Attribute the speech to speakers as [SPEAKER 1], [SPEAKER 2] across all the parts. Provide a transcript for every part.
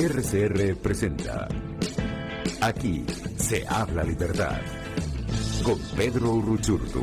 [SPEAKER 1] RCR presenta Aquí se habla libertad con Pedro Uruchurtu.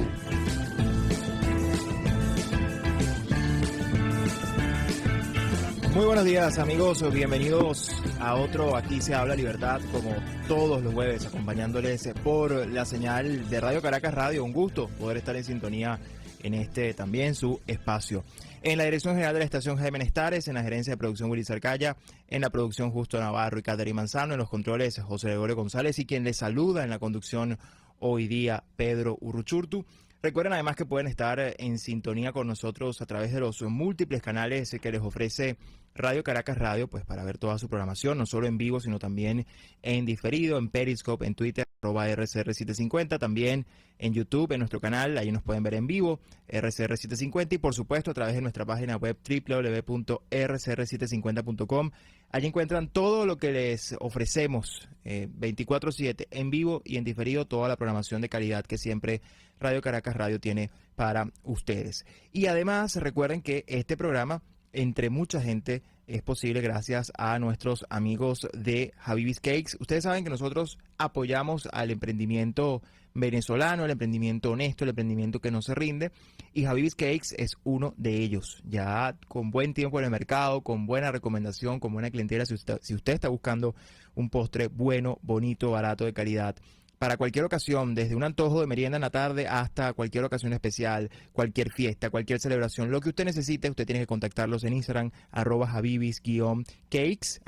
[SPEAKER 2] Muy buenos días, amigos, bienvenidos a otro Aquí se habla libertad, como todos los jueves, acompañándoles por la señal de Radio Caracas Radio. Un gusto poder estar en sintonía en este también su espacio. En la dirección general de la estación Jaime Nestares, en la gerencia de producción Willy Sarcaya, en la producción Justo Navarro y Catherine Manzano, en los controles José Gregorio González y quien les saluda en la conducción hoy día, Pedro Uruchurtu. Recuerden además que pueden estar en sintonía con nosotros a través de los múltiples canales que les ofrece Radio Caracas Radio, pues para ver toda su programación, no solo en vivo, sino también en diferido, en Periscope, en Twitter, @RCR750, también en YouTube, en nuestro canal, ahí nos pueden ver en vivo, RCR750, y por supuesto a través de nuestra página web www.rcr750.com. Allí encuentran todo lo que les ofrecemos 24/7 en vivo y en diferido, toda la programación de calidad que siempre Radio Caracas Radio tiene para ustedes. Y además recuerden que este programa, entre mucha gente, es posible gracias a nuestros amigos de Habibis Cakes. Ustedes saben que nosotros apoyamos al emprendimiento venezolano, el emprendimiento honesto, el emprendimiento que no se rinde, y Habibis Cakes es uno de ellos. Ya con buen tiempo en el mercado, con buena recomendación, con buena clientela, si usted está buscando un postre bueno, bonito, barato, de calidad, para cualquier ocasión, desde un antojo de merienda en la tarde hasta cualquier ocasión especial, cualquier fiesta, cualquier celebración, lo que usted necesite, usted tiene que contactarlos en Instagram, @habibis_cakes.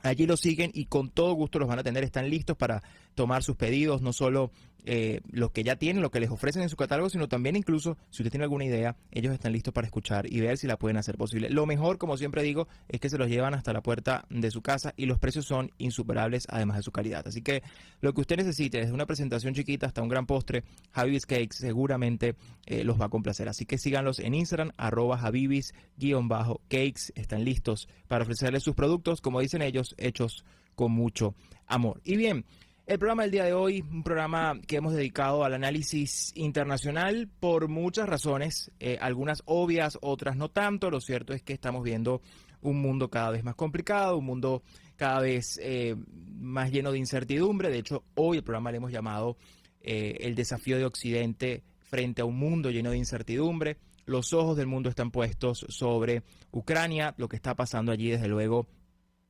[SPEAKER 2] Allí los siguen y con todo gusto los van a atender. Están listos para tomar sus pedidos, no solo los que ya tienen, lo que les ofrecen en su catálogo, sino también incluso, si usted tiene alguna idea, ellos están listos para escuchar y ver si la pueden hacer posible. Lo mejor, como siempre digo, es que se los llevan hasta la puerta de su casa y los precios son insuperables, además de su calidad. Así que lo que usted necesite, desde una presentación chiquita hasta un gran postre, Habibis Cakes seguramente los va a complacer. Así que síganlos en Instagram, @habibis_cakes. Están listos para ofrecerles sus productos, como dicen ellos, hechos con mucho amor. Y bien, el programa del día de hoy, un programa que hemos dedicado al análisis internacional por muchas razones, algunas obvias, otras no tanto. Lo cierto es que estamos viendo un mundo cada vez más complicado, un mundo cada vez más lleno de incertidumbre. De hecho, hoy el programa le hemos llamado el desafío de Occidente frente a un mundo lleno de incertidumbre. Los ojos del mundo están puestos sobre Ucrania, lo que está pasando allí, desde luego,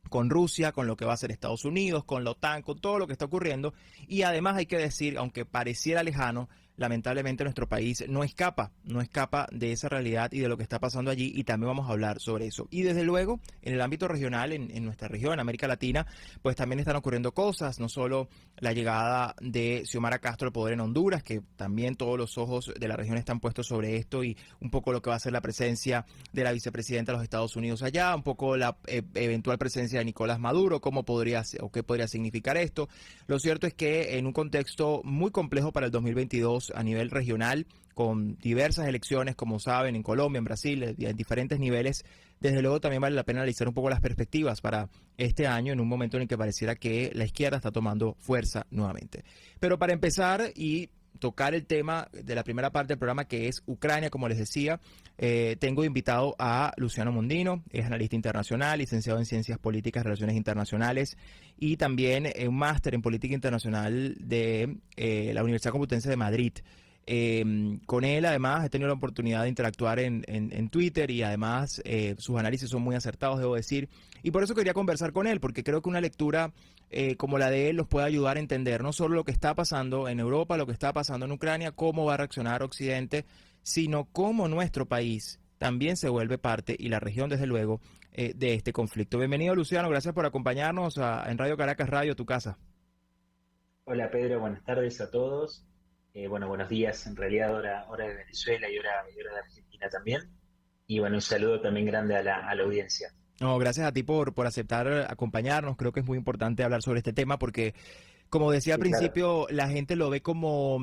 [SPEAKER 2] con Rusia, con lo que va a hacer Estados Unidos, con la OTAN, con todo lo que está ocurriendo. Y además hay que decir, aunque pareciera lejano, lamentablemente nuestro país no escapa de esa realidad y de lo que está pasando allí, y también vamos a hablar sobre eso. Y desde luego, en el ámbito regional, en nuestra región, América Latina, pues también están ocurriendo cosas, no solo la llegada de Xiomara Castro al poder en Honduras, que también todos los ojos de la región están puestos sobre esto, y un poco lo que va a ser la presencia de la vicepresidenta de los Estados Unidos allá, un poco la eventual presencia de Nicolás Maduro, cómo podría o qué podría significar esto. Lo cierto es que en un contexto muy complejo para el 2022 a nivel regional, con diversas elecciones, como saben, en Colombia, en Brasil, en diferentes niveles, desde luego también vale la pena analizar un poco las perspectivas para este año, en un momento en el que pareciera que la izquierda está tomando fuerza nuevamente. Pero para empezar y tocar el tema de la primera parte del programa, que es Ucrania, como les decía, tengo invitado a Luciano Mondino, es analista internacional, licenciado en Ciencias Políticas y Relaciones Internacionales, y también un máster en Política Internacional de la Universidad Complutense de Madrid. Con él además he tenido la oportunidad de interactuar en Twitter, y además sus análisis son muy acertados, debo decir, y por eso quería conversar con él, porque creo que una lectura como la de él nos puede ayudar a entender no solo lo que está pasando en Europa, lo que está pasando en Ucrania, cómo va a reaccionar Occidente, sino cómo nuestro país también se vuelve parte, y la región desde luego, de este conflicto. Bienvenido, Luciano, gracias por acompañarnos en Radio Caracas Radio, tu casa.
[SPEAKER 3] Hola Pedro, buenas tardes a todos. Bueno, buenos días, en realidad hora de Venezuela y hora de Argentina también. Y bueno, un saludo también grande a la audiencia.
[SPEAKER 2] No, gracias a ti por aceptar acompañarnos. Creo que es muy importante hablar sobre este tema porque, como decía al principio, claro, la gente lo ve como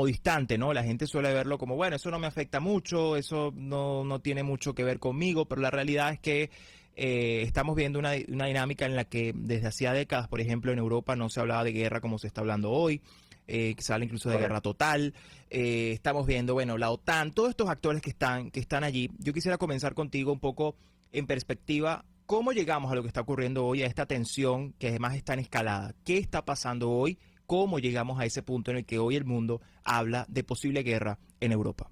[SPEAKER 2] distante, ¿no? La gente suele verlo como, bueno, eso no me afecta mucho, eso no tiene mucho que ver conmigo, pero la realidad es que estamos viendo una dinámica en la que desde hacía décadas, por ejemplo, en Europa no se hablaba de guerra como se está hablando hoy. Que se habla incluso de guerra total. Estamos viendo, bueno, la OTAN, todos estos actores que están allí. Yo quisiera comenzar contigo un poco en perspectiva ¿Cómo llegamos a lo que está ocurriendo hoy, a esta tensión que además está en escalada? ¿Qué está pasando hoy? ¿Cómo llegamos a ese punto en el que hoy el mundo habla de posible guerra en Europa?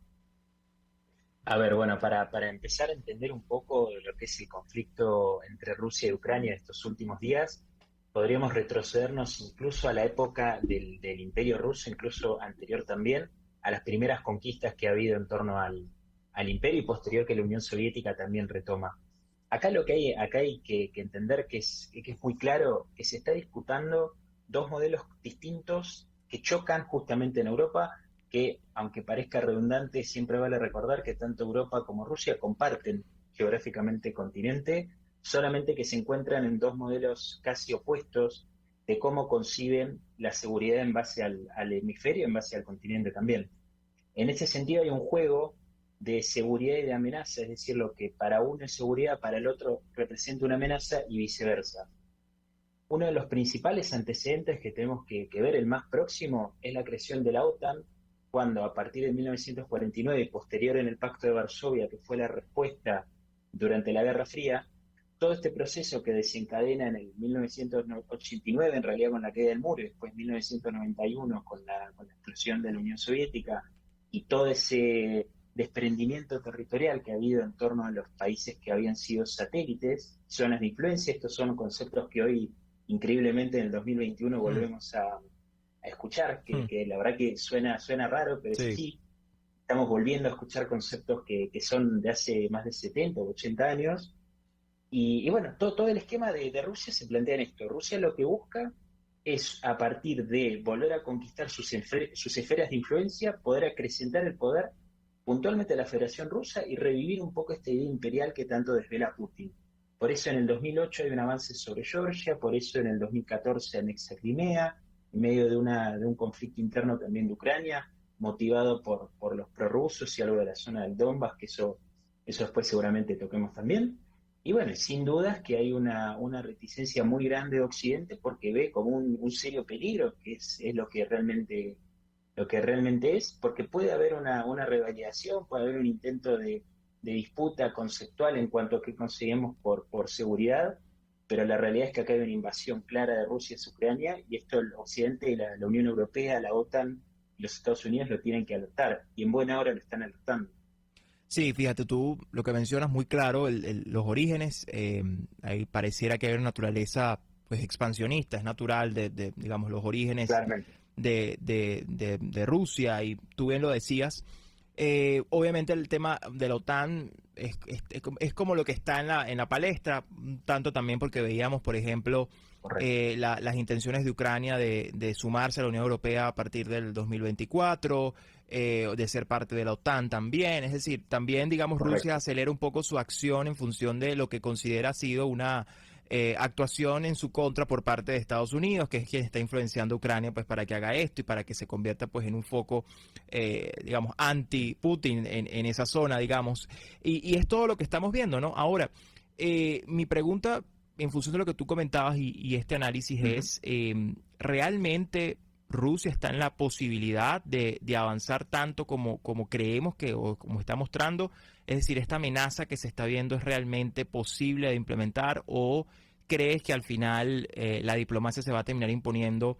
[SPEAKER 3] A ver, bueno, para empezar a entender un poco lo que es el conflicto entre Rusia y Ucrania de estos últimos días, podríamos retrocedernos incluso a la época del Imperio Ruso, incluso anterior también, a las primeras conquistas que ha habido en torno al Imperio y posterior que la Unión Soviética también retoma. Acá hay que entender que es muy claro que se está disputando dos modelos distintos que chocan justamente en Europa, que aunque parezca redundante, siempre vale recordar que tanto Europa como Rusia comparten geográficamente continente, solamente que se encuentran en dos modelos casi opuestos de cómo conciben la seguridad en base al hemisferio, en base al continente también. En ese sentido hay un juego de seguridad y de amenaza, es decir, lo que para uno es seguridad, para el otro representa una amenaza y viceversa. Uno de los principales antecedentes que tenemos que ver, el más próximo, es la creación de la OTAN, cuando a partir de 1949 y posterior en el Pacto de Varsovia, que fue la respuesta durante la Guerra Fría, todo este proceso que desencadena en el 1989, en realidad con la caída del muro, y después 1991 con la explosión de la Unión Soviética, y todo ese desprendimiento territorial que ha habido en torno a los países que habían sido satélites, zonas de influencia. Estos son conceptos que hoy, increíblemente, en el 2021 volvemos a escuchar, que la verdad que suena raro, pero es
[SPEAKER 2] Sí.
[SPEAKER 3] así. Estamos volviendo a escuchar conceptos que son de hace más de 70 o 80 años. Y bueno, todo el esquema de Rusia se plantea en esto. Rusia lo que busca es, a partir de volver a conquistar sus esferas de influencia, poder acrecentar el poder puntualmente a la Federación Rusa y revivir un poco esta idea imperial que tanto desvela Putin. Por eso en el 2008 hay un avance sobre Georgia, por eso en el 2014 anexa Crimea, en medio de un conflicto interno también de Ucrania, motivado por los prorrusos y algo de la zona del Donbass, que eso después seguramente toquemos también. Y bueno, sin dudas que hay una reticencia muy grande de Occidente porque ve como un serio peligro, que es lo que realmente es, porque puede haber una revalidación, puede haber un intento de disputa conceptual en cuanto a qué conseguimos por seguridad, pero la realidad es que acá hay una invasión clara de Rusia hacia Ucrania y esto el Occidente, la Unión Europea, la OTAN y los Estados Unidos lo tienen que alertar, y en buena hora lo están alertando.
[SPEAKER 2] Sí, fíjate tú, lo que mencionas muy claro, los orígenes, ahí pareciera que hay una naturaleza pues expansionista, es natural digamos, los orígenes
[SPEAKER 3] Claramente.
[SPEAKER 2] de Rusia, y tú bien lo decías. Obviamente el tema de la OTAN es como lo que está en la palestra, tanto también porque veíamos, por ejemplo,
[SPEAKER 3] Correcto.
[SPEAKER 2] las intenciones de Ucrania de sumarse a la Unión Europea a partir del 2024, de ser parte de la OTAN también. Es decir, también, digamos, Rusia
[SPEAKER 3] Correcto.
[SPEAKER 2] acelera un poco su acción en función de lo que considera ha sido una actuación en su contra por parte de Estados Unidos, que es quien está influenciando a Ucrania pues para que haga esto y para que se convierta pues en un foco, digamos, anti-Putin en esa zona, digamos. Y es todo lo que estamos viendo, ¿no? Ahora, mi pregunta en función de lo que tú comentabas y este análisis
[SPEAKER 3] Uh-huh.
[SPEAKER 2] es, ¿realmente Rusia está en la posibilidad de avanzar tanto como creemos que, o como está mostrando? Es decir, ¿esta amenaza que se está viendo es realmente posible de implementar, o crees que al final la diplomacia se va a terminar imponiendo?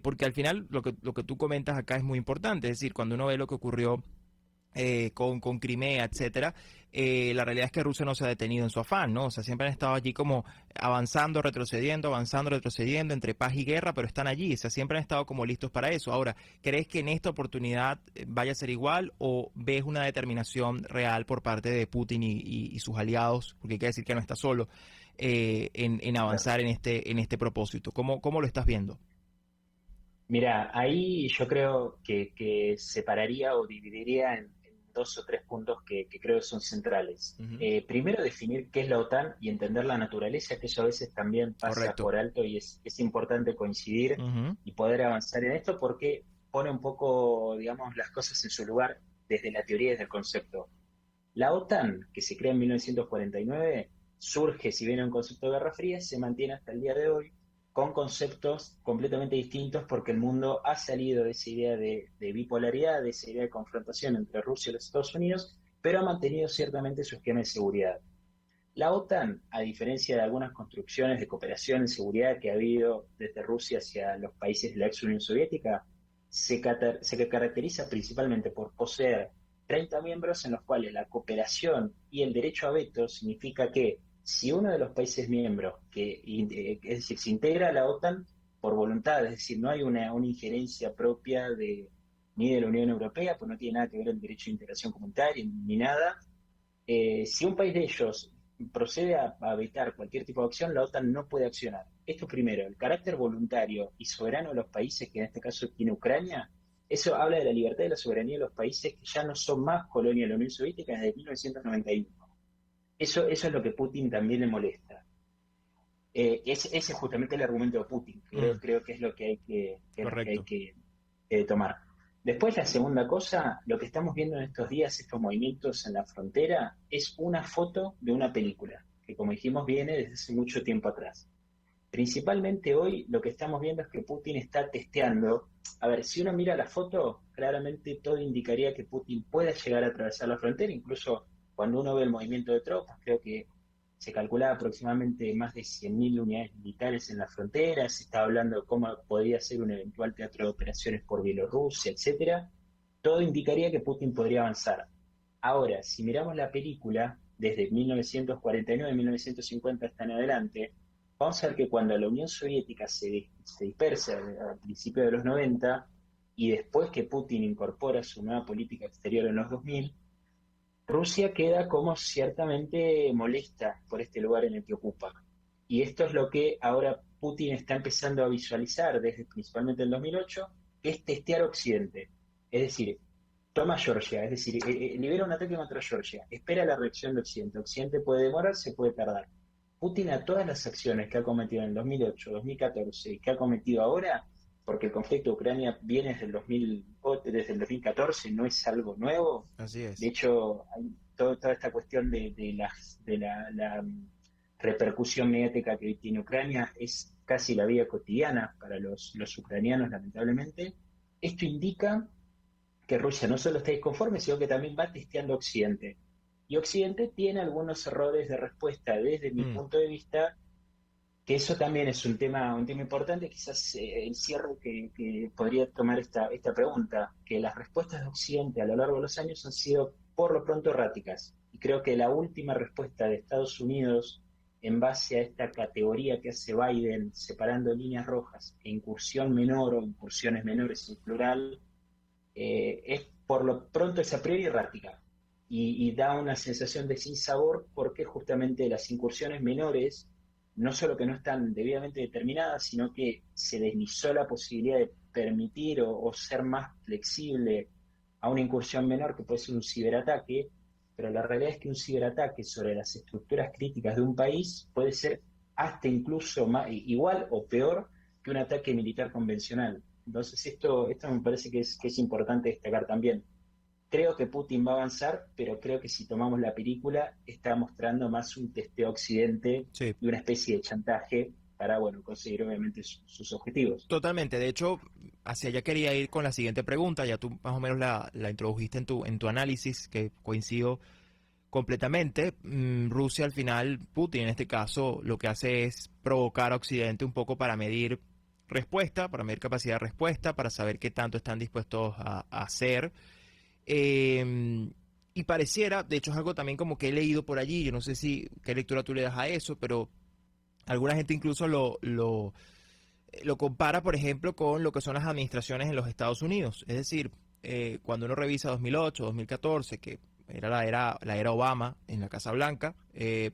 [SPEAKER 2] Porque al final lo que tú comentas acá es muy importante, es decir, cuando uno ve lo que ocurrió con Crimea, etcétera, la realidad es que Rusia no se ha detenido en su afán, ¿no? O sea, siempre han estado allí como avanzando, retrocediendo entre paz y guerra, pero están allí, o sea, siempre han estado como listos para eso. Ahora, ¿crees que en esta oportunidad vaya a ser igual, o ves una determinación real por parte de Putin y sus aliados, porque hay que decir que no está solo, en
[SPEAKER 3] Claro.
[SPEAKER 2] avanzar en este propósito? ¿Cómo lo estás viendo?
[SPEAKER 3] Mira, ahí yo creo que separaría o dividiría en dos o tres puntos que creo que son centrales.
[SPEAKER 2] Ujú.
[SPEAKER 3] Primero, definir qué es la OTAN y entender la naturaleza, que eso a veces también pasa
[SPEAKER 2] Correcto.
[SPEAKER 3] por alto y es importante coincidir
[SPEAKER 2] Ujú.
[SPEAKER 3] y poder avanzar en esto porque pone un poco, digamos, las cosas en su lugar desde la teoría y desde el concepto. La OTAN, que se crea en 1949, surge, si bien en un concepto de Guerra Fría, se mantiene hasta el día de hoy con conceptos completamente distintos porque el mundo ha salido de esa idea de bipolaridad, de esa idea de confrontación entre Rusia y los Estados Unidos, pero ha mantenido ciertamente su esquema de seguridad. La OTAN, a diferencia de algunas construcciones de cooperación en seguridad que ha habido desde Rusia hacia los países de la ex Unión Soviética, se caracteriza principalmente por poseer 30 miembros en los cuales la cooperación y el derecho a veto significa que si uno de los países miembros, es decir, se integra a la OTAN por voluntad, es decir, no hay una injerencia propia ni de la Unión Europea, pues no tiene nada que ver el derecho de integración comunitaria ni nada. Si un país de ellos procede a vetar cualquier tipo de acción, la OTAN no puede accionar. Esto primero, el carácter voluntario y soberano de los países, que en este caso tiene Ucrania, eso habla de la libertad y la soberanía de los países que ya no son más colonia de la Unión Soviética desde 1991. Eso es lo que Putin también le molesta. Ese es justamente el argumento de Putin. Creo que es lo que hay que tomar. Después, la segunda cosa, lo que estamos viendo en estos días, estos movimientos en la frontera, es una foto de una película, que como dijimos viene desde hace mucho tiempo atrás. Principalmente hoy lo que estamos viendo es que Putin está testeando. A ver, si uno mira la foto, claramente todo indicaría que Putin pueda llegar a atravesar la frontera, incluso cuando uno ve el movimiento de tropas, creo que se calculaba aproximadamente más de 100.000 unidades militares en la frontera, se estaba hablando de cómo podría ser un eventual teatro de operaciones por Bielorrusia, etcétera. Todo indicaría que Putin podría avanzar. Ahora, si miramos la película, desde 1949, 1950 hasta en adelante, vamos a ver que cuando la Unión Soviética se dispersa a principios de los 90, y después que Putin incorpora su nueva política exterior en los 2000, Rusia queda como ciertamente molesta por este lugar en el que ocupa. Y esto es lo que ahora Putin está empezando a visualizar desde principalmente el 2008, que es testear Occidente. Es decir, toma Georgia, es decir, libera un ataque contra Georgia, espera la reacción de Occidente. Occidente puede demorarse, puede tardar. Putin a todas las acciones que ha cometido en el 2008, 2014 y que ha cometido ahora, porque el conflicto de Ucrania viene desde el 2014, no es algo nuevo.
[SPEAKER 2] Así es.
[SPEAKER 3] De hecho, hay toda esta cuestión de la repercusión mediática que tiene Ucrania es casi la vida cotidiana para los ucranianos, lamentablemente. Esto indica que Rusia no solo está disconforme, sino que también va testeando Occidente. Y Occidente tiene algunos errores de respuesta desde mi punto de vista, que eso también es un tema importante, quizás el cierre que podría tomar esta pregunta, que las respuestas de Occidente a lo largo de los años han sido por lo pronto erráticas. Y creo que la última respuesta de Estados Unidos, en base a esta categoría que hace Biden, separando líneas rojas e incursión menor o incursiones menores en plural, es por lo pronto es a priori errática. Y da una sensación de sinsabor porque justamente las incursiones menores no solo que no están debidamente determinadas, sino que se deslizó la posibilidad de permitir o ser más flexible a una incursión menor que puede ser un ciberataque, pero la realidad es que un ciberataque sobre las estructuras críticas de un país puede ser hasta incluso igual o peor que un ataque militar convencional. Entonces esto me parece que es importante destacar también. Creo que Putin va a avanzar, pero creo que si tomamos la película está mostrando más un testeo a Occidente y una especie de chantaje para, conseguir obviamente sus objetivos.
[SPEAKER 2] Totalmente. De hecho, hacia allá quería ir con la siguiente pregunta. Ya tú más o menos la introdujiste en tu análisis, que coincido completamente. Rusia al final, Putin en este caso, lo que hace es provocar a Occidente un poco para medir respuesta, para medir capacidad de respuesta, para saber qué tanto están dispuestos a hacer. Y pareciera, de hecho es algo también como que he leído por allí, yo no sé qué lectura tú le das a eso, pero alguna gente incluso lo compara, por ejemplo, con lo que son las administraciones en los Estados Unidos. Es decir, cuando uno revisa 2008, 2014, que era la era Obama en la Casa Blanca,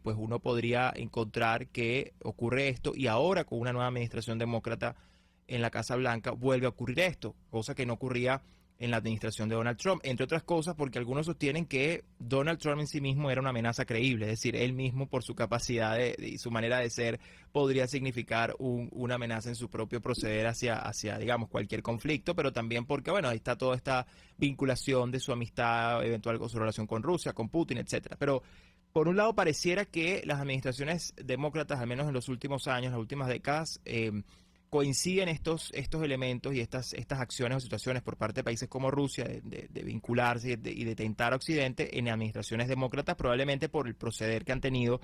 [SPEAKER 2] pues uno podría encontrar que ocurre esto, y ahora con una nueva administración demócrata en la Casa Blanca vuelve a ocurrir esto, cosa que no ocurría en la administración de Donald Trump, entre otras cosas porque algunos sostienen que Donald Trump en sí mismo era una amenaza creíble, es decir, él mismo por su capacidad y su manera de ser podría significar una amenaza en su propio proceder hacia, digamos, cualquier conflicto, pero también porque, ahí está toda esta vinculación de su amistad eventual con su relación con Rusia, con Putin, etcétera. Pero por un lado pareciera que las administraciones demócratas, al menos en los últimos años, las últimas décadas, coinciden estos elementos y estas acciones o situaciones por parte de países como Rusia de vincularse y de tentar a Occidente en administraciones demócratas, probablemente por el proceder que han tenido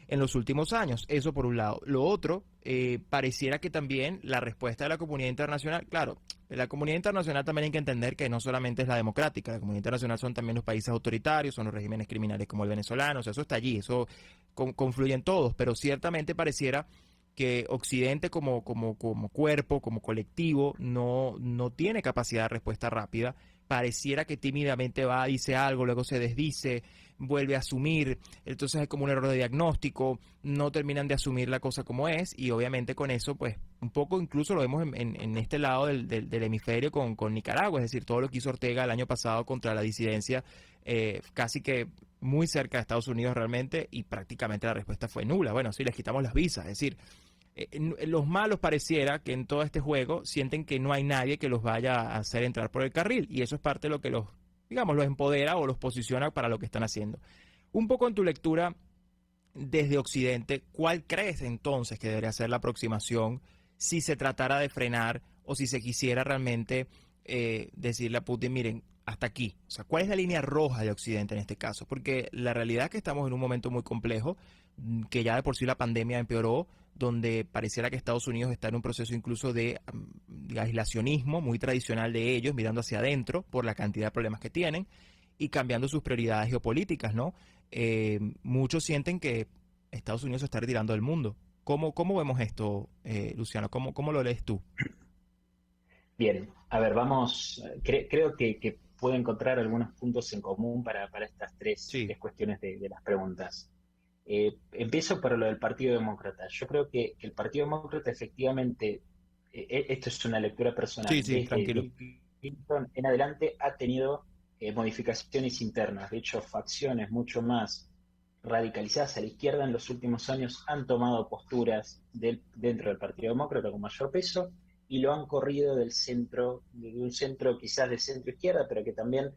[SPEAKER 2] en los últimos años. Eso por un lado. Lo otro, pareciera que también la respuesta de la comunidad internacional, claro, la comunidad internacional también hay que entender que no solamente es la democrática, la comunidad internacional son también los países autoritarios, son los regímenes criminales como el venezolano, o sea, eso está allí, eso confluyen todos, pero ciertamente pareciera que Occidente como cuerpo, como colectivo, no tiene capacidad de respuesta rápida. Pareciera que tímidamente va, dice algo, luego se desdice, vuelve a asumir, entonces es como un error de diagnóstico, no terminan de asumir la cosa como es, y obviamente con eso, pues, un poco incluso lo vemos en este lado del hemisferio con Nicaragua, es decir, todo lo que hizo Ortega el año pasado contra la disidencia, casi que muy cerca de Estados Unidos realmente, y prácticamente la respuesta fue nula. Bueno, sí, les quitamos las visas, es decir, los malos pareciera que en todo este juego sienten que no hay nadie que los vaya a hacer entrar por el carril, y eso es parte de lo que los empodera o los posiciona para lo que están haciendo. Un poco en tu lectura desde Occidente, ¿cuál crees entonces que debería ser la aproximación si se tratara de frenar o si se quisiera realmente decirle a Putin, miren, hasta aquí? O sea, ¿cuál es la línea roja de Occidente en este caso? Porque la realidad es que estamos en un momento muy complejo, que ya de por sí la pandemia empeoró, donde pareciera que Estados Unidos está en un proceso incluso de aislacionismo muy tradicional de ellos, mirando hacia adentro por la cantidad de problemas que tienen y cambiando sus prioridades geopolíticas, ¿no? Muchos sienten que Estados Unidos se está retirando del mundo. ¿Cómo vemos esto, Luciano? ¿Cómo lo lees tú?
[SPEAKER 3] Bien, a ver, vamos, creo que puedo encontrar algunos puntos en común para estas
[SPEAKER 2] Sí.
[SPEAKER 3] tres cuestiones de las preguntas. Empiezo por lo del Partido Demócrata. Yo creo que el Partido Demócrata efectivamente, esto es una lectura personal,
[SPEAKER 2] Sí,
[SPEAKER 3] desde
[SPEAKER 2] tranquilo.
[SPEAKER 3] Bill Clinton en adelante ha tenido modificaciones internas. De hecho, facciones mucho más radicalizadas a la izquierda en los últimos años han tomado posturas dentro del Partido Demócrata con mayor peso y lo han corrido del centro, de un centro quizás de centro izquierda, pero que también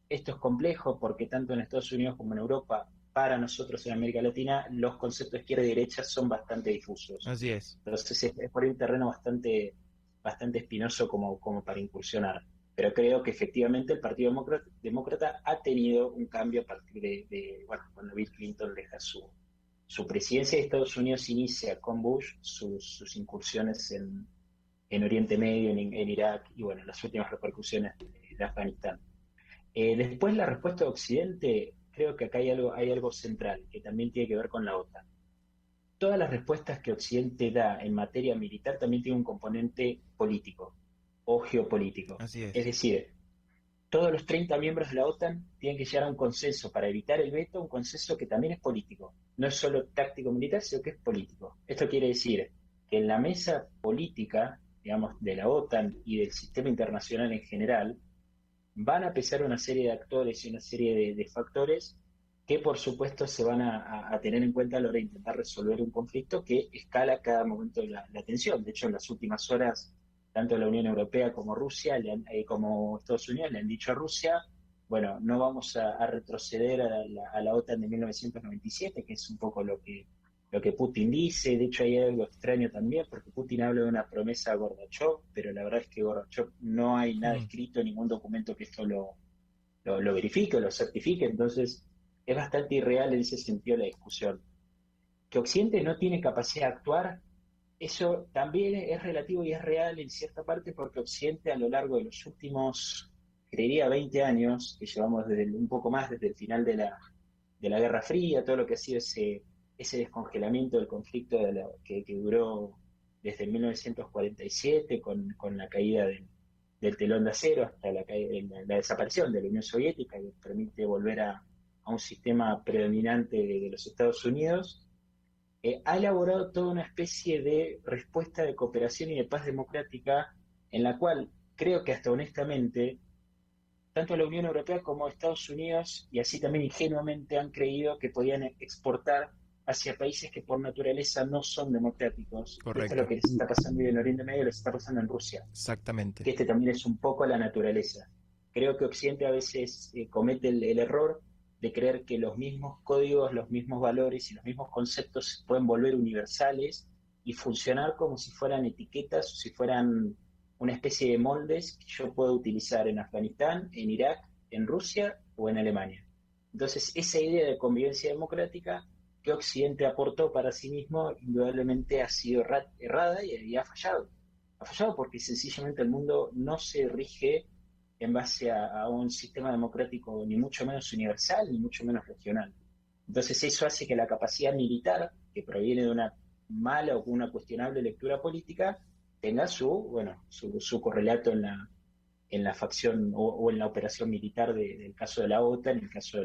[SPEAKER 3] esto es complejo porque tanto en Estados Unidos como en Europa, para nosotros en América Latina, los conceptos de izquierda y derecha son bastante difusos.
[SPEAKER 2] Así es.
[SPEAKER 3] Entonces es por ahí un terreno bastante espinoso como para incursionar. Pero creo que efectivamente el Partido Demócrata ha tenido un cambio a partir bueno, cuando Bill Clinton deja su presidencia y Estados Unidos inicia con Bush sus incursiones en Oriente Medio, en Irak y bueno, las últimas repercusiones de Afganistán. Después la respuesta de Occidente, creo que acá hay algo central, que también tiene que ver con la OTAN. Todas las respuestas que Occidente da en materia militar también tienen un componente político o geopolítico.
[SPEAKER 2] Así es.
[SPEAKER 3] Es decir, todos los 30 miembros de la OTAN tienen que llegar a un consenso para evitar el veto, un consenso que también es político. No es solo táctico-militar, sino que es político. Esto quiere decir que en la mesa política, digamos, de la OTAN y del sistema internacional en general, van a pesar una serie de actores y una serie de factores que por supuesto se van a tener en cuenta a la hora de intentar resolver un conflicto que escala a cada momento la tensión. De hecho, en las últimas horas, tanto la Unión Europea como Rusia, como Estados Unidos, le han dicho a Rusia, bueno, no vamos a retroceder a la OTAN de 1997, que es un poco lo que Putin dice. De hecho, hay algo extraño también, porque Putin habla de una promesa a Gorbachev, pero la verdad es que Gorbachev no hay nada escrito, ningún documento que esto lo verifique o lo certifique, entonces es bastante irreal en ese sentido la discusión. Que Occidente no tiene capacidad de actuar, eso también es relativo y es real en cierta parte, porque Occidente a lo largo de los últimos, creería, 20 años, que llevamos un poco más desde el final de la Guerra Fría, todo lo que ha sido ese descongelamiento del conflicto que duró desde 1947 con la caída del telón de acero hasta la desaparición de la Unión Soviética, que permite volver a un sistema predominante de los Estados Unidos, ha elaborado toda una especie de respuesta de cooperación y de paz democrática en la cual creo que hasta honestamente tanto la Unión Europea como Estados Unidos, y así también ingenuamente, han creído que podían exportar hacia países que por naturaleza no son democráticos.
[SPEAKER 2] Correcto.
[SPEAKER 3] Esto es lo que les está pasando en Oriente Medio, les está pasando en Rusia.
[SPEAKER 2] Exactamente.
[SPEAKER 3] Que también es un poco la naturaleza. Creo que Occidente a veces comete el error de creer que los mismos códigos, los mismos valores y los mismos conceptos se pueden volver universales y funcionar como si fueran etiquetas o si fueran una especie de moldes que yo puedo utilizar en Afganistán, en Irak, en Rusia o en Alemania. Entonces, esa idea de convivencia democrática que Occidente aportó para sí mismo, indudablemente ha sido errada y ha fallado. Ha fallado porque sencillamente el mundo no se rige en base a un sistema democrático ni mucho menos universal, ni mucho menos regional. Entonces eso hace que la capacidad militar, que proviene de una mala o una cuestionable lectura política, tenga su correlato en la facción o en la operación militar del caso de la OTAN, en el caso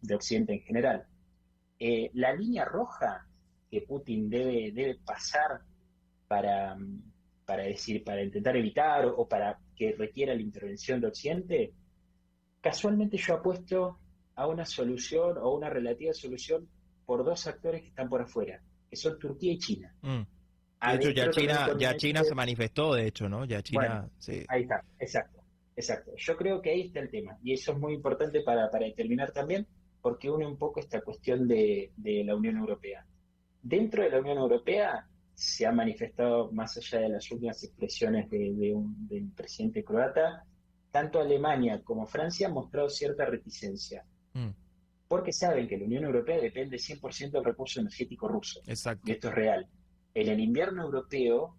[SPEAKER 3] de Occidente en general. La línea roja que Putin debe pasar para, para intentar evitar o para que requiera la intervención de Occidente, casualmente yo apuesto a una solución o una relativa solución por dos actores que están por afuera, que son Turquía y China.
[SPEAKER 2] De hecho, ya
[SPEAKER 3] Adentro
[SPEAKER 2] China se manifestó, de hecho, ¿no? Ya China,
[SPEAKER 3] bueno,
[SPEAKER 2] sí.
[SPEAKER 3] ahí está, exacto. Yo creo que ahí está el tema, y eso es muy importante para determinar también, porque une un poco esta cuestión de la Unión Europea. Dentro de la Unión Europea se ha manifestado, más allá de las últimas expresiones del presidente croata, tanto Alemania como Francia han mostrado cierta reticencia, porque saben que la Unión Europea depende 100% del recurso energético ruso.
[SPEAKER 2] Exacto.
[SPEAKER 3] Y esto es real. En el invierno europeo,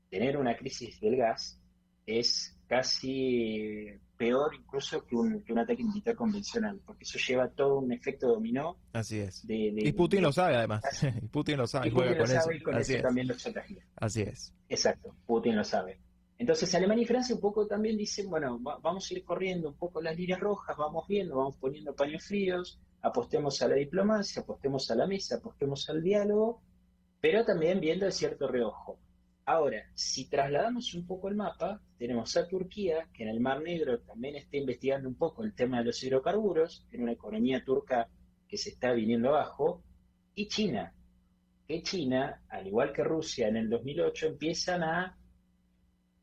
[SPEAKER 3] tener una crisis del gas es casi peor incluso que un ataque militar convencional, porque eso lleva todo un efecto dominó.
[SPEAKER 2] Así es. Y Putin lo sabe, además. Y Putin lo sabe, juega con eso.
[SPEAKER 3] Y con eso también lo chantajea.
[SPEAKER 2] Así es.
[SPEAKER 3] Exacto, Putin lo sabe. Entonces Alemania y Francia un poco también dicen, bueno, vamos a ir corriendo un poco las líneas rojas, vamos viendo, vamos poniendo paños fríos, apostemos a la diplomacia, apostemos a la mesa, apostemos al diálogo, pero también viendo de cierto reojo. Ahora, si trasladamos un poco el mapa, tenemos a Turquía, que en el Mar Negro también está investigando un poco el tema de los hidrocarburos, en una economía turca que se está viniendo abajo, y China, que China, al igual que Rusia en el 2008, empiezan a,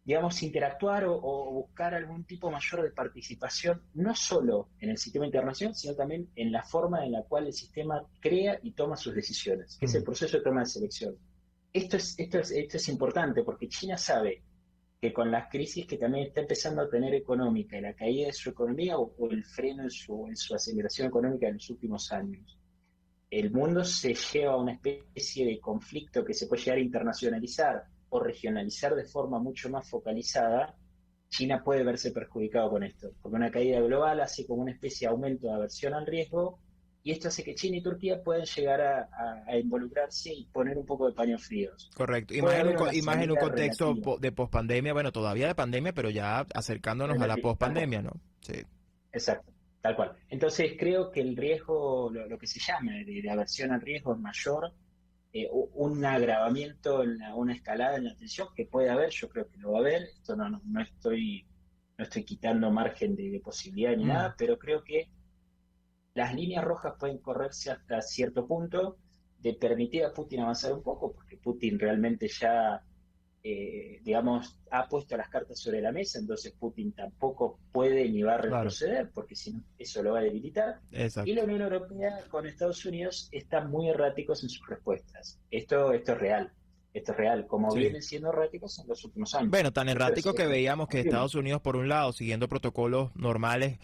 [SPEAKER 3] digamos, interactuar o buscar algún tipo mayor de participación, no solo en el sistema internacional, sino también en la forma en la cual el sistema crea y toma sus decisiones, que es el proceso de toma de selección. Esto es importante porque China sabe que con las crisis que también está empezando a tener económica y la caída de su economía o el freno en su aceleración económica en los últimos años, el mundo se lleva a una especie de conflicto que se puede llegar a internacionalizar o regionalizar de forma mucho más focalizada. China puede verse perjudicado con esto, porque una caída global hace como una especie de aumento de aversión al riesgo, y esto hace que China y Turquía puedan llegar a involucrarse y poner un poco de paños fríos.
[SPEAKER 2] Correcto, y más en un contexto de pospandemia, bueno, todavía de pandemia, pero ya acercándonos a la pospandemia, ¿no? Sí.
[SPEAKER 3] Exacto, tal cual. Entonces creo que el riesgo, lo que se llama de aversión al riesgo es mayor, un agravamiento, una escalada en la tensión que puede haber, yo creo que lo va a haber, esto no estoy quitando margen de posibilidad ni nada, pero creo que las líneas rojas pueden correrse hasta cierto punto, de permitir a Putin avanzar un poco, porque Putin realmente ya, digamos, ha puesto las cartas sobre la mesa, entonces Putin tampoco puede ni va a retroceder, porque si no, eso lo va a debilitar.
[SPEAKER 2] Exacto.
[SPEAKER 3] Y la Unión Europea con Estados Unidos están muy erráticos en sus respuestas. Esto es real. Esto es real, como vienen siendo erráticos en los últimos años.
[SPEAKER 2] Bueno, tan errático que veíamos que Estados Unidos, por un lado, siguiendo protocolos normales,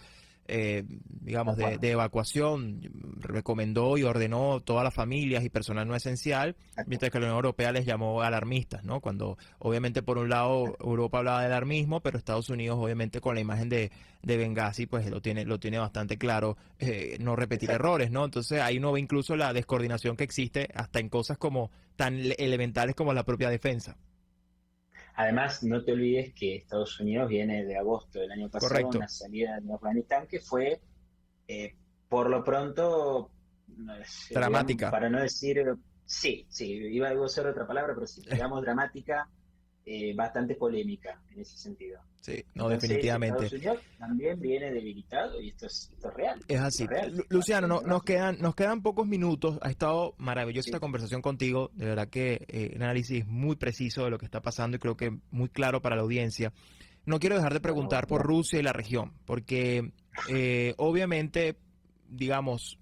[SPEAKER 2] digamos, de evacuación, recomendó y ordenó todas las familias y personal no esencial, mientras que la Unión Europea les llamó alarmistas, ¿no? Cuando, obviamente, por un lado, Europa hablaba de alarmismo, pero Estados Unidos, obviamente, con la imagen de Benghazi, pues lo tiene bastante claro, no repetir errores, ¿no? Entonces, ahí uno ve incluso la descoordinación que existe hasta en cosas como tan elementales como la propia defensa.
[SPEAKER 3] Además, no te olvides que Estados Unidos viene de agosto del año pasado,
[SPEAKER 2] Correcto.
[SPEAKER 3] Una salida de Afganistán que fue, por lo pronto,
[SPEAKER 2] dramática.
[SPEAKER 3] Digamos, para no decir, sí, iba a usar otra palabra, pero sí, digamos dramática, bastante polémica en ese sentido.
[SPEAKER 2] Sí, no,
[SPEAKER 3] entonces,
[SPEAKER 2] definitivamente.
[SPEAKER 3] Estados Unidos también viene debilitado y esto es real.
[SPEAKER 2] Es así. Luciano, nos quedan pocos minutos. Ha estado maravillosa esta conversación contigo. De verdad que un análisis muy preciso de lo que está pasando y creo que muy claro para la audiencia. No quiero dejar de preguntar por Rusia y la región, porque obviamente, digamos,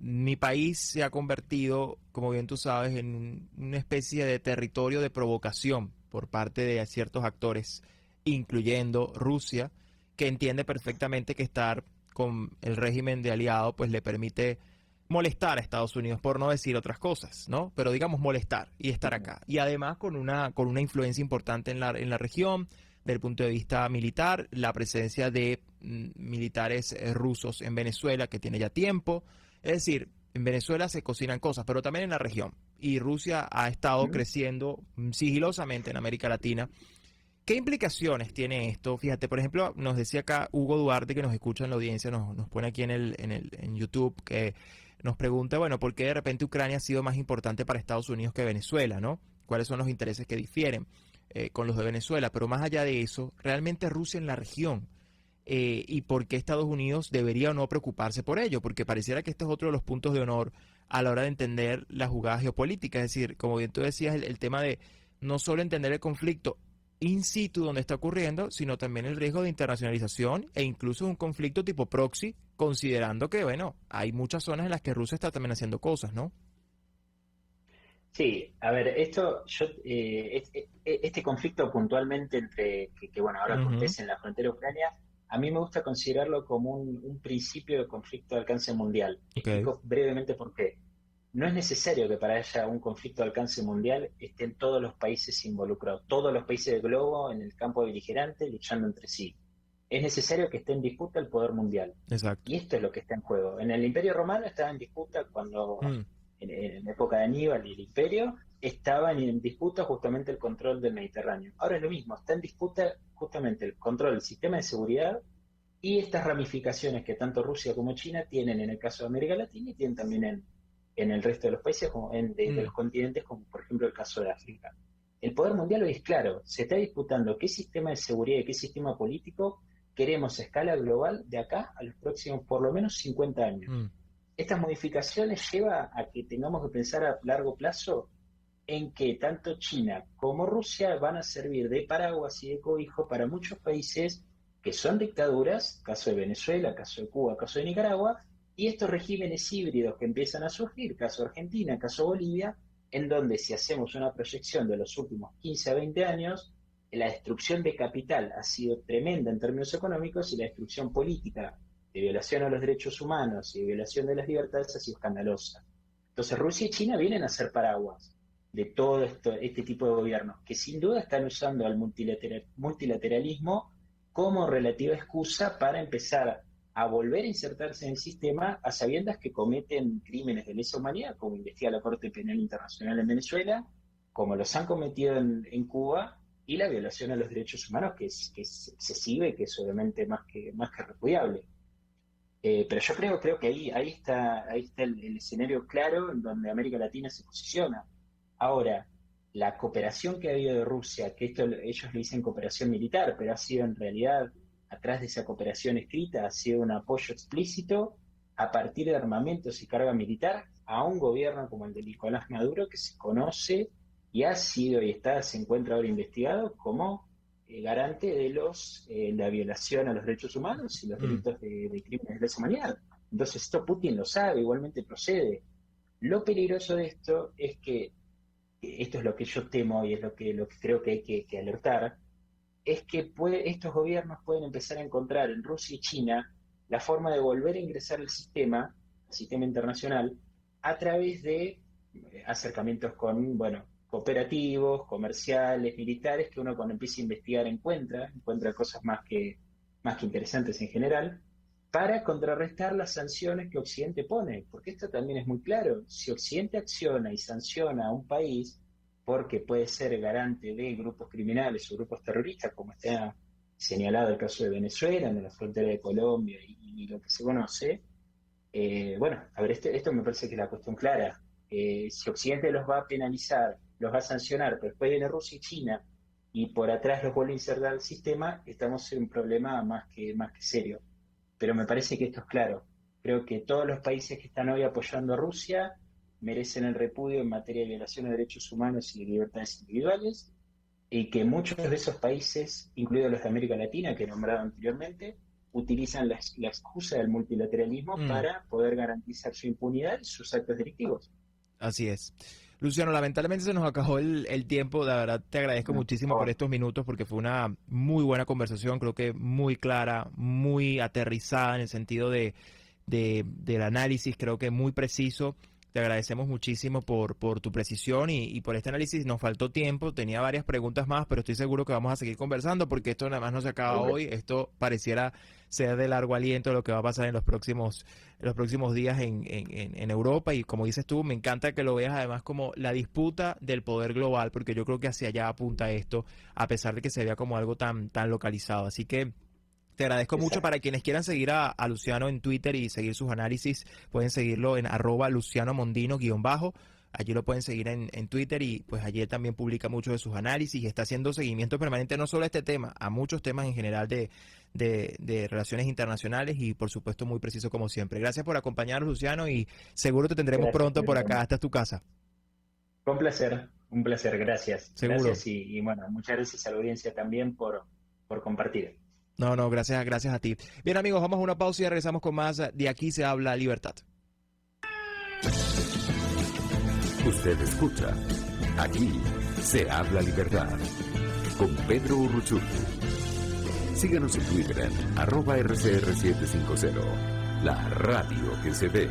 [SPEAKER 2] mi país se ha convertido, como bien tú sabes, en una especie de territorio de provocación por parte de ciertos actores, incluyendo Rusia, que entiende perfectamente que estar con el régimen de aliado pues le permite molestar a Estados Unidos, por no decir otras cosas, ¿no? Pero digamos molestar y estar acá. Y además con una influencia importante en la región, desde el punto de vista militar, la presencia de militares rusos en Venezuela, que tiene ya tiempo. Es decir, en Venezuela se cocinan cosas, pero también en la región. Y Rusia ha estado creciendo sigilosamente en América Latina. ¿Qué implicaciones tiene esto? Fíjate, por ejemplo, nos decía acá Hugo Duarte, que nos escucha en la audiencia, nos pone aquí en YouTube, que nos pregunta, bueno, ¿por qué de repente Ucrania ha sido más importante para Estados Unidos que Venezuela, ¿no? ¿Cuáles son los intereses que difieren con los de Venezuela? Pero más allá de eso, realmente Rusia en la región, y por qué Estados Unidos debería o no preocuparse por ello, porque pareciera que este es otro de los puntos de honor a la hora de entender la jugada geopolítica, es decir, como bien tú decías, el tema de no solo entender el conflicto in situ donde está ocurriendo, sino también el riesgo de internacionalización e incluso un conflicto tipo proxy, considerando que, bueno, hay muchas zonas en las que Rusia está también haciendo cosas, ¿no?
[SPEAKER 3] Sí, a ver, este conflicto puntualmente bueno, ahora
[SPEAKER 2] Ujú.
[SPEAKER 3] acontece en la frontera ucrania, a mí me gusta considerarlo como un principio de conflicto de alcance mundial.
[SPEAKER 2] Ok.
[SPEAKER 3] Explico brevemente por qué. No es necesario que para haya un conflicto de alcance mundial estén todos los países involucrados, todos los países del globo en el campo beligerante luchando entre sí. Es necesario que esté en disputa el poder mundial.
[SPEAKER 2] Exacto.
[SPEAKER 3] Y esto es lo que está en juego. En el Imperio Romano estaba en disputa cuando
[SPEAKER 2] Mm,
[SPEAKER 3] en la época de Aníbal y el Imperio, estaban en disputa justamente el control del Mediterráneo. Ahora es lo mismo, está en disputa justamente el control del sistema de seguridad y estas ramificaciones que tanto Rusia como China tienen en el caso de América Latina y tienen también en el resto de los países, como de
[SPEAKER 2] mm,
[SPEAKER 3] los continentes, como por ejemplo el caso de África. El poder mundial hoy es claro, se está disputando qué sistema de seguridad y qué sistema político queremos a escala global de acá a los próximos por lo menos 50 años.
[SPEAKER 2] mm,
[SPEAKER 3] Estas modificaciones llevan a que tengamos que pensar a largo plazo en que tanto China como Rusia van a servir de paraguas y de cobijo para muchos países que son dictaduras, caso de Venezuela, caso de Cuba, caso de Nicaragua, y estos regímenes híbridos que empiezan a surgir, caso de Argentina, caso de Bolivia, en donde si hacemos una proyección de los últimos 15 a 20 años, la destrucción de capital ha sido tremenda en términos económicos y la destrucción política de violación a los derechos humanos y de violación de las libertades ha sido escandalosa. Entonces Rusia y China vienen a ser paraguas de todo este tipo de gobiernos, que sin duda están usando al multilateralismo como relativa excusa para empezar a volver a insertarse en el sistema a sabiendas que cometen crímenes de lesa humanidad, como investiga la Corte Penal Internacional en Venezuela, como los han cometido en Cuba, y la violación a los derechos humanos, que es excesiva y que es obviamente más que repudiable. Pero yo creo que ahí está el escenario claro en donde América Latina se posiciona. Ahora, la cooperación que ha habido de Rusia, que esto ellos le dicen cooperación militar, pero ha sido en realidad, atrás de esa cooperación escrita, ha sido un apoyo explícito a partir de armamentos y carga militar a un gobierno como el de Nicolás Maduro, que se conoce y ha sido se encuentra ahora investigado como garante de la violación a los derechos humanos y los
[SPEAKER 2] mm.
[SPEAKER 3] delitos de crímenes de lesa humanidad. Entonces esto Putin lo sabe, igualmente procede. Lo peligroso de esto es que, esto es lo que yo temo y es lo que creo que hay que alertar, es que estos gobiernos pueden empezar a encontrar en Rusia y China la forma de volver a ingresar al sistema internacional, a través de acercamientos con, bueno, cooperativos, comerciales, militares, que uno cuando empieza a investigar encuentra cosas más que interesantes en general, para contrarrestar las sanciones que Occidente pone, porque esto también es muy claro, si Occidente acciona y sanciona a un país porque puede ser garante de grupos criminales o grupos terroristas, como está señalado el caso de Venezuela, en la frontera de Colombia y lo que se conoce, bueno, a ver, esto me parece que es la cuestión clara. Si Occidente los va a penalizar, los va a sancionar, pero después viene Rusia y China y por atrás los vuelve a insertar al sistema, estamos en un problema más que serio. Pero me parece que esto es claro. Creo que todos los países que están hoy apoyando a Rusia merecen el repudio en materia de violación de derechos humanos y de libertades individuales, y que muchos de esos países, incluidos los de América Latina que he nombrado anteriormente, utilizan la excusa del multilateralismo para poder garantizar su impunidad y sus actos delictivos.
[SPEAKER 2] Así es. Luciano, lamentablemente se nos acabó el tiempo. De verdad te agradezco muchísimo por estos minutos porque fue una muy buena conversación, creo que muy clara, muy aterrizada en el sentido del análisis, creo que muy preciso. Te agradecemos muchísimo por tu precisión y por este análisis. Nos faltó tiempo, tenía varias preguntas más, pero estoy seguro que vamos a seguir conversando porque esto nada más no se acaba hoy. Esto pareciera ser de largo aliento lo que va a pasar en los próximos días en Europa. Y como dices tú, me encanta que lo veas además como la disputa del poder global, porque yo creo que hacia allá apunta esto, a pesar de que se vea como algo tan localizado. Así que te agradezco mucho. Para quienes quieran seguir a Luciano en Twitter y seguir sus análisis, pueden seguirlo en @LucianoMondino_. Allí lo pueden seguir en Twitter y pues allí él también publica mucho de sus análisis y está haciendo seguimiento permanente no solo a este tema, a muchos temas en general de relaciones internacionales y por supuesto muy preciso como siempre. Gracias por acompañarnos, Luciano, y seguro te tendremos pronto por acá. Esta es tu casa.
[SPEAKER 3] Fue un placer, gracias.
[SPEAKER 2] Seguro.
[SPEAKER 3] Gracias y bueno, muchas gracias a la audiencia también por compartir.
[SPEAKER 2] No, gracias a ti. Bien, amigos, vamos a una pausa y regresamos con más De Aquí se habla libertad.
[SPEAKER 1] Usted escucha Aquí se habla libertad con Pedro Urruchurtu. Síganos en Twitter en @RCR750, la radio que se ve.